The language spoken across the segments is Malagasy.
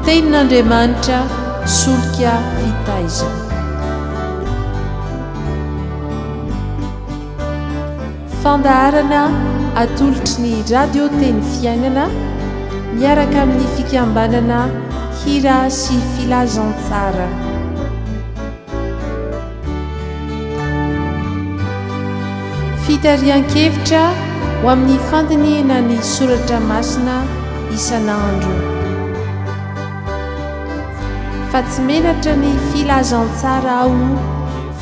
tenin'Andriamanitra Solika Fitaiza. Fandaharana atolotry ny radio teny fiainana miaraka amin'ny fikambanana hira sy filazantsara. Fitarian-kevitra ho amin'ny fandiniana ny soratra masina isan'andro. Fa tsy menatra ny filazantsara ao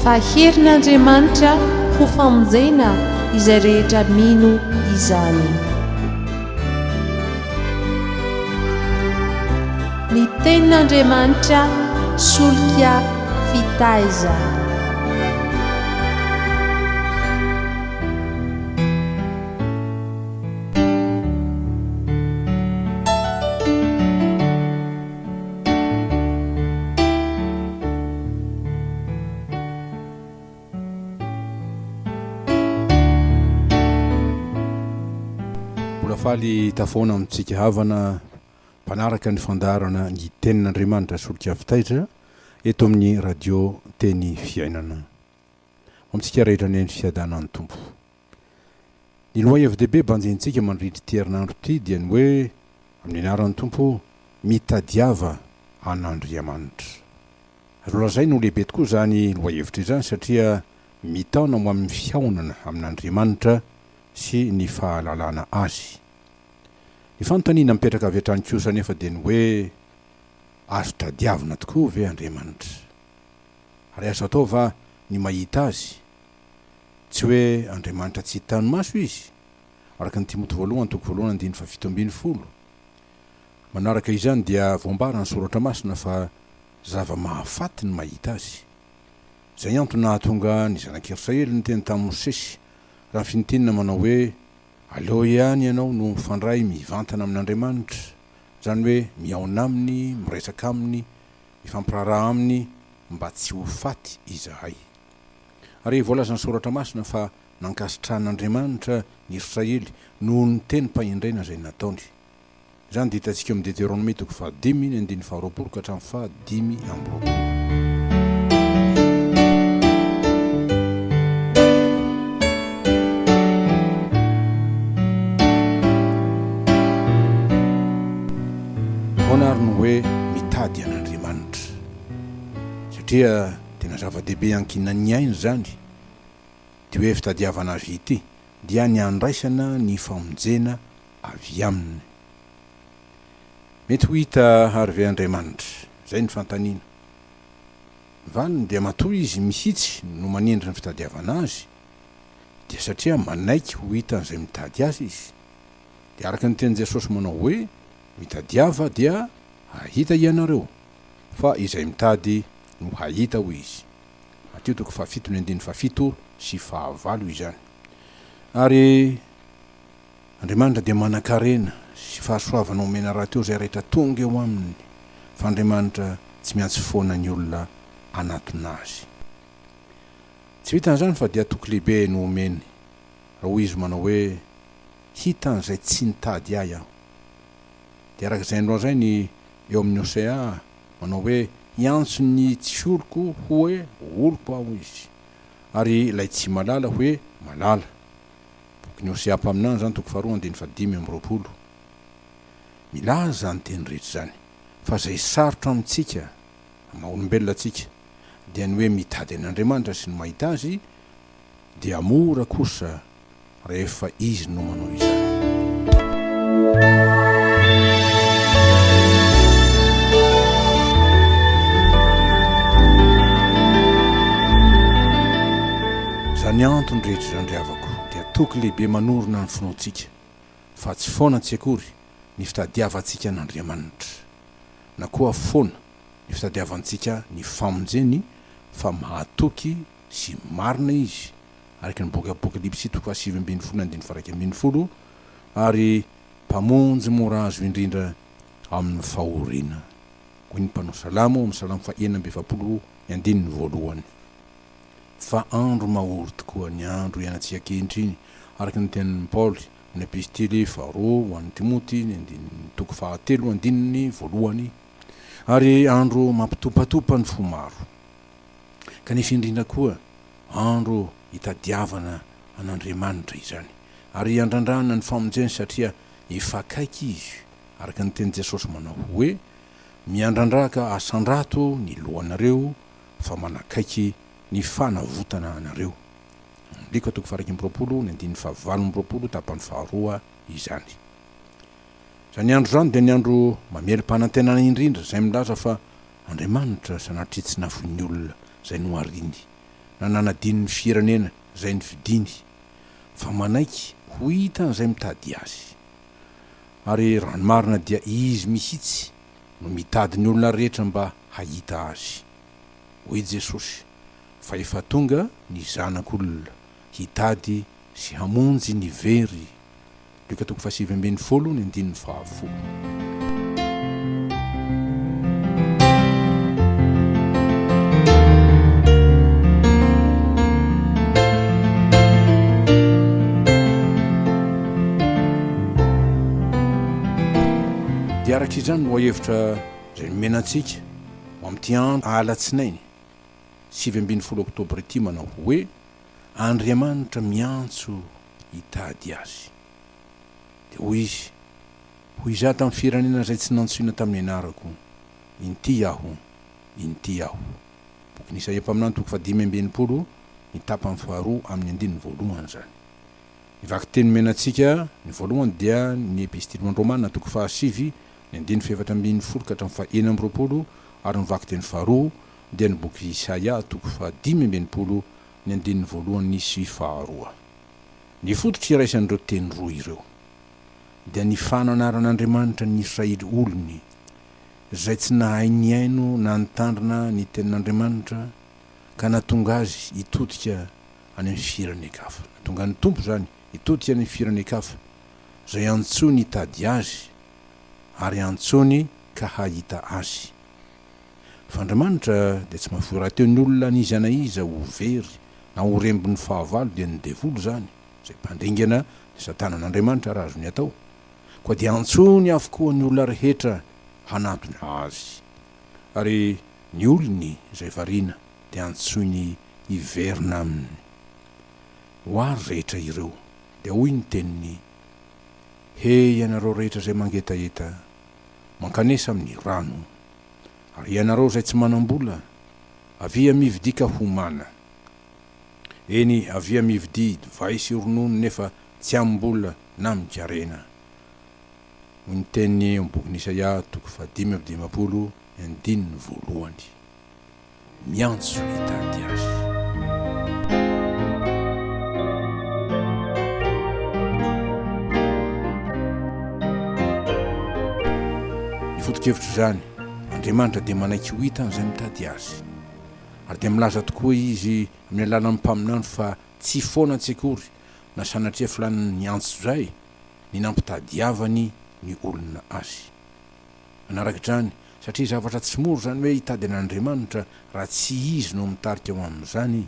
fa herin'Andriamanitra ho famonjena izay rehetra mino izany. Ny tenin'Andriamanitra Solika Fitaiza. Faly tafoana amintsika havana mpanaraka ny fandarana ny tenin'Andriamanitra Solika Fitaiza eto amin'ny radio teny fiainana amintsika rehetra ny fiadana ny tompo. Ny loha FDB banjentsika mandritry ty herinandro ty dia ny hoe amin'ny anaran'ny tompo mitadiava an'Andriamanitra. Azo lazay no lehibe tokoa zany loha hevitra izany satria mitana mo amin'ny fihaonana amin'Andriamanitra sy ny fahalalana azy. Ny fanontaniana mipetraka avy hatrany kosa nefa dia ny hoe azo tadiavina tokoa ve Andriamanitra? Ary azo atao va ny mahita azy? Tsy hoe Andriamanitra tsy hitany maso izy. Araka ny Timoty voalohany toko voalohany 7:12. Manaraka izany dia voambarana ny soratra masina fa zava-mahafaty ny mahita azy. Izay antony nahatonga ny zanak'Israely ny teny tamin'ny Mosesy raha finitinina manao hoe aleo ihany ianao no mifandray mivantana amin'Andriamanitra, zany hoe miaona aminy, miresaka aminy, mifampiraraha aminy mba tsy ho faty izahay. Ary voalaza ny soratra masina fa nankasitran'Andriamanitra ny Israely noho ny teny mpahendrena izay nataony. Izany dia hitantsika amin'ny Deutéronome 5:20 ka hatramin'ny 5:20. Honariny hoe mitady an'Andriamanitra satria tena zava-dehibe ankinan'ny ainy zany dia hoe fitadiavana azy ity dia ny andraisana ny famonjena avy aminy. Mety ho hita ary ve Andriamanitra? Zay ny fantaniana. Vaniny dia matoa izy mihitsy no manendry ny fitadiavana azy dia satria manaiky ho hita an'izay mitady azy izy. Dia araka ny teny Jesosy manao hoe mitadiava dia hahita ianareo, fa izay mitady no hahita ho izy. Mateo 7:17 sy 9 izany. Ary Andriamanitra dia manan-karena sy fahasoavana omena raha teo izay rehetra tonga eo aminy, fa Andriamanitra tsy miantso foana ny olona anatona azy. Tsy vitan'izany fa dia toky lehibe no omeny raha hoy izy manao hoe hitan'izay tsy nitady ahy aho. Dia araka izay andro zay ny eo amin'ny Osea manao hoe hiantso ny tsy oloko hoe oloko aho izy, ary ilay tsy malala hoe malala. Boky ny Osea mpaminany zany toko 2:5-20. Milaza ny teny rehetra zany fa izay sarotra amintsika maha-olombelona atsika dia ny hoe mitady an'Andriamanitra sy ny mahita azy dia mora kosa rehefa izy no manao izany. Zany antony rehetra zandriavako dia toky lehibe manorina ny finoantsika fa tsy foana tsy akory ny fitadiavantsika an'Andriamanitra, na koa foana ny fitadiavantsika ny famonjeny fa mahatoky sy marina izy araka ny boky Apokalipsy 7:20-1:20 ary mpamonjy mora azo indrindra amin'ny fahoriana. Koa ny mpanao salamo amin'ny salamo 1:20 fa andro mahory tokoa ny andro ianantsika ankehitriny araka ny tenin'ny Paoly ny epistily 2 ho an'ny Timoty ny toko 2:1 ary andro mampitopatopa ny fo maro kanefa indrindra koa andro hitadiavana an'Andriamanitra izany ary andrandrana ny famonjeny satria efa akaiky izy araka ny teny Jesosy manao hoe miandrandraka asandrato ny lohanareo fa manakaiky ny fanavotana anareo. Liko toko faraky mropolo ny andiny fahavalo mropolo tapany faharoa izany. Zany andro zany dia ny andro mamelo-panantenana indrindra zay milaza fa Andriamanitra sanatria tsy nafony olona zay noariny na nanadiny ny firenena zay ny vidiny fa manaiky ho hita zay mitady azy. Ary raha ny marina dia izy mihitsy no mitady ny olona rehetra mba hahita azy. Hoy Jesosy fa efa tonga ny zanak'olona hitady sy hamonjy ny very. Luka toko fahasivy ambin'ny folo ny andininy fahafolo. Dia arak'izany no hevitra zay nomenantsika ho amin'ity andro alatsinainy 7 oktobra ity manao hoe Andriamanitra miantso hitady azy. Dia hoy izy izaho tamin'ny firenena zay tsy nantsoina tamin'ny anarako inty aho boky Isaia mpaminany toko 5 ny tapany faharoa amin'ny andininy voalohany zany. Nivaky teny menantsika ny voalohany dia ny epistily ho Rômanina toko 7 ny andininy 7 ka hatramin'ny 9 ary nivaky teny faharoa dia ny boky Isaia toko 5 ny andininy voalohany sy faharoa. Ny fototra iraisan'ireo teny roa ireo dia ny fananaran'Andriamanitra ny Israely olony zay tsy nahay ny aino na nitandrina ny tenin'Andriamanitra ka natonga azy hitodika any amin'ny firenekafa. Natonga ny tompo zany hitodika any amin'ny firenekafa zay antsony hitady azy ary antsony ka hahita azy. Fa Andriamanitra dia tsy mahafoy raha teo ny olona n'iza na iza ho very na ho rembon'ny fahavalo dia ny devolo zany zay mpandringana ny satanan'Andriamanitra raha azony atao, koa dia antsony avokoa ny olona rehetra hanatony azy. Ary ny olony zay variana dia antsony Miverena aminy. Ho ary rehetra ireo dia hoy ny teniny: he ianareo rehetra zay mangetaeta mankanesa amin'ny rano, ary ianareo zay tsy manam-bola avia mividika homana. Eny avia mividi divay sy ronono nefa tsy am-bola na mikarena. Hoy ny teniny boky Isaia toko 5 andininy voalohany. Miantso hitady azy. Ny foto-kevitra zany Andriamanitra dia manaiky ho hita zay mitady azy. Ary dia milaza tokoa izy amin'ny alalan'ny mpaminany fa tsy foana tsekory na sanatria filaniny miantso zay ny nampitadiavany ny olona azy. Manarak'izany satria zavatra tsy moro zany hoe hitady an'Andriamanitra raha tsy izy no mitarika ao amin'izany.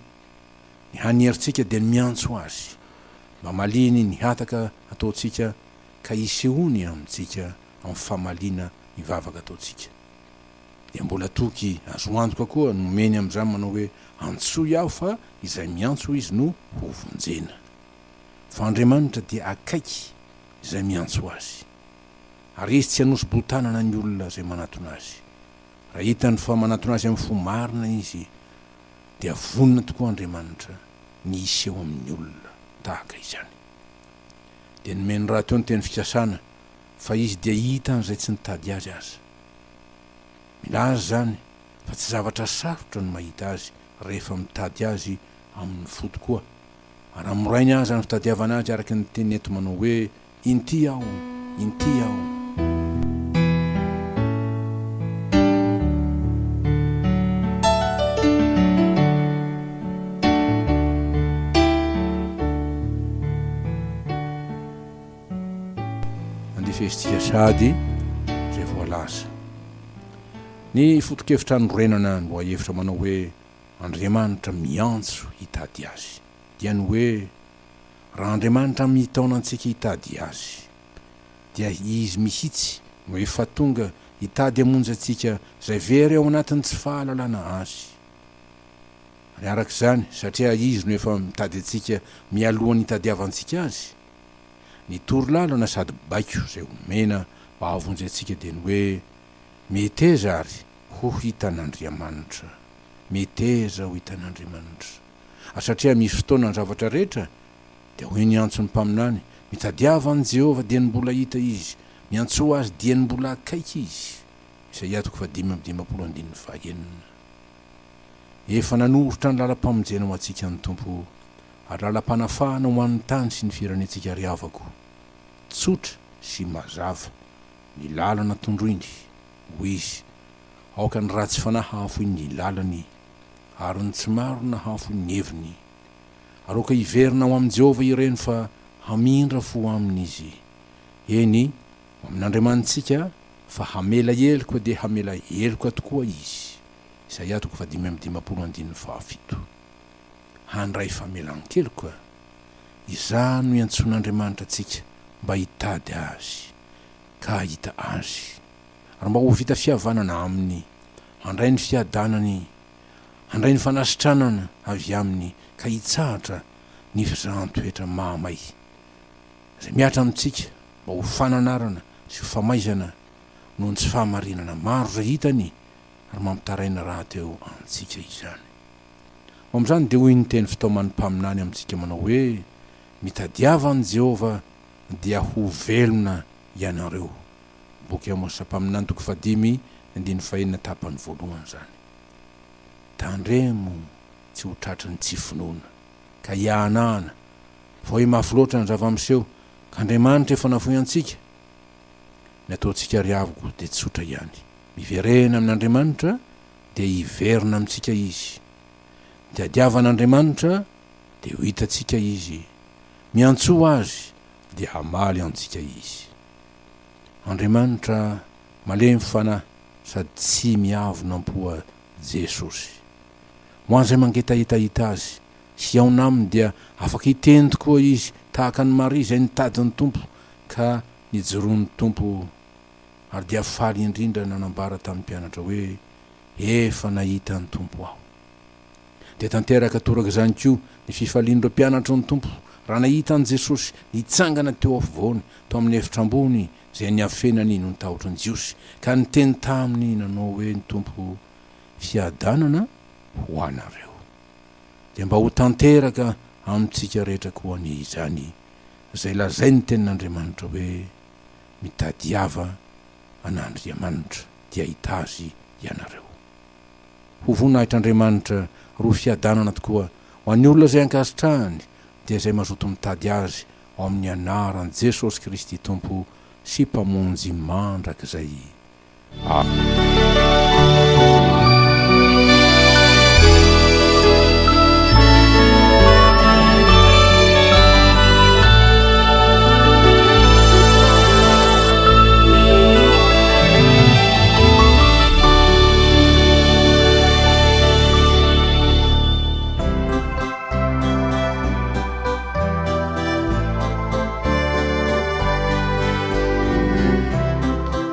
Ny hanieritsika dia ny miantso azy mba maliny ny hataka ataontsika ka isehoany amintsika amin'ny famaliana ny vavaka ataontsika. Dia mbola toky azo antoka koa nomeny amin'izany manao hoe antsoy aho fa izay miantso izy no ho vonjena. Fa Andriamanitra dia akaiky izay miantso azy, ary izy tsy hanosy-botanana ny olona zay manatona azy. Raha hitany fa manatona azy amin'ny fo marina izy dia vonina tokoa Andriamanitra ny iseho amin'ny olona tahaka izany. Dia nomeny raha teo ny teny fikasana fa izy dia hitan'izay tsy nitady azy aza. Milaza zany fa tsy zavatra sarotra no mahita azy rehefa mitady azy amin'ny foto koa. Ary miray azy ny fitadiavana azy araka ny teny eto manao hoe inty aho. Andefesitsika sady zay voalaza. Ny foto-kevitra anorenana no hevitra manao hoe Andriamanitra miantso hitady azy. Dia ny hoe raha Andriamanitra mitaona antsika hitady azy dia izy mihitsy no efa tonga hitady amonjy atsika zay very ao anatin'ny tsy fahalalana azy. Ary arak'izany satria izy no efa mitady atsika mialohan'ny hitadiavantsika azy, ny torolalana sady baiko zay omena mba havonjy atsika dia ny hoe meteza ary ho hitan'Andriamanitra, meteza ho hitan'Andriamanitra. Satria misy fotoana ny zavatra rehetra dia hoe miantso ny mpaminany, mitadiava an' Jehova dia ny mbola hita izy, miantso azy dia ny mbola akaiky izy. Isaia 5:25. Efa nanorotra ny lalam-pamonjena ho antsika ny Tompo, ary lalam-panafahana ho an'ny tany sy ny firenentsika riavako. Tsotra sy mazava ny lalana tondroiny ho izy, aoka ny ratsy fanahafo ny lalany, ary ny tsy maro nahafo ny heviny. Aroka hiverina ho amin'i Jehova ireny fa hamindra fo amin'izy. Eny ho amin'Andriamanitsika fa hamela heloka dia hamela heloka tokoa izy. Isaia 5:17. Handray famelan-keloka, izany no iantson'Andriamanitra atsika mba hitady azy ka hita azy, ary mba ho vita fihavanana aminy, handray ny fiadanany, handray ny fanasitranana avy aminy, ka hitsahatra ny fizaham-toetra mahamay zay miatra amintsika mba ho fananarana sy famaizana noho ny tsy fahamarinana maro zay hitany ary mampitaraina raha teo antsika izany. Amin'izany dia hoy ny teny fitaoman'ny mpaminany amintsika manao hoe mitadiava an' Jehova dia ho velona ianareo. Boky Amosa mpaminany 5:5 tapany voalohany zany. Tandremo tsy ho tratrany tsy finoana ka hianahana, fa hoe mafy loatra ny zava-miseho ka Andriamanitra efa nafoy antsika. Ny ataontsika riavako dia tsotra ihany, miverena amin'Andriamanitra dia hiverina amintsika izy, mitadiavan'Andriamanitra dia ho hitantsika izy, miantso azy dia hamaly antsika izy. Andriamanitra malemy fanahy sady tsy miavona ampoa Jesosy. Ho an'izay mangetahitahita azy sy aona aminy dia afaka hiteny tokoa izy tahaka ny Maria izay nitady ny Tompo ka nijoroan'ny Tompo, ary dia faly indrindra nanambara tamin'ny mpianatra hoe efa nahita ny Tompo aho. Dia tanteraka toraka izany koa ny fifalian'ireo mpianatra ny Tompo raha nahita an' Jesosy nitsangana teo afovoany tao amin'ny efitra ambony zay niafenany no nitahotra ny Jiosy, ka niteny taminy nanao hoe ny Tompo fiadanana ho anareo. Dia mba ho tanteraka amintsika rehetra koa ny izany zay lazay ny tenin'Andriamanitra hoe mitadiava an'Andriamanitra dia hitazy ianareo. Ho vonahitr'Andriamanitra roa fiadanana tokoa ho an'ny olona zay ankasitrahany dia zay mazoto mitady azy ao amin'ny anaran'i Jesosy Kristy Tompo sy mpamonjy mandrakizay.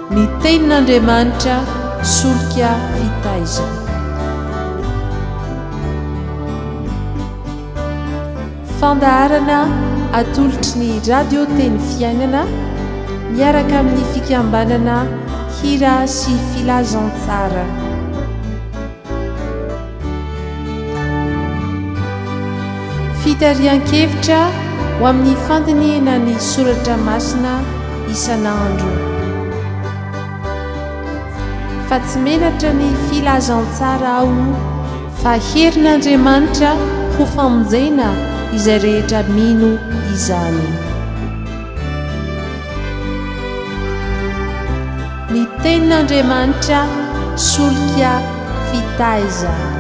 Ny tenin'Andriamanitra Solika Fitaiza. Fandaharana atolotry ny radio teny fiainana miaraka amin'ny fikambanana hira sy filazantsara. Fitarian-kevitra ho amin'ny fandiniana ny soratra masina isan'andro. Fa tsy menatra ny filazantsara ao fa herin'Andriamanitra ho famonjena izay rehetra mino izany. Ny tenin'Andriamanitra Solika Fitaiza.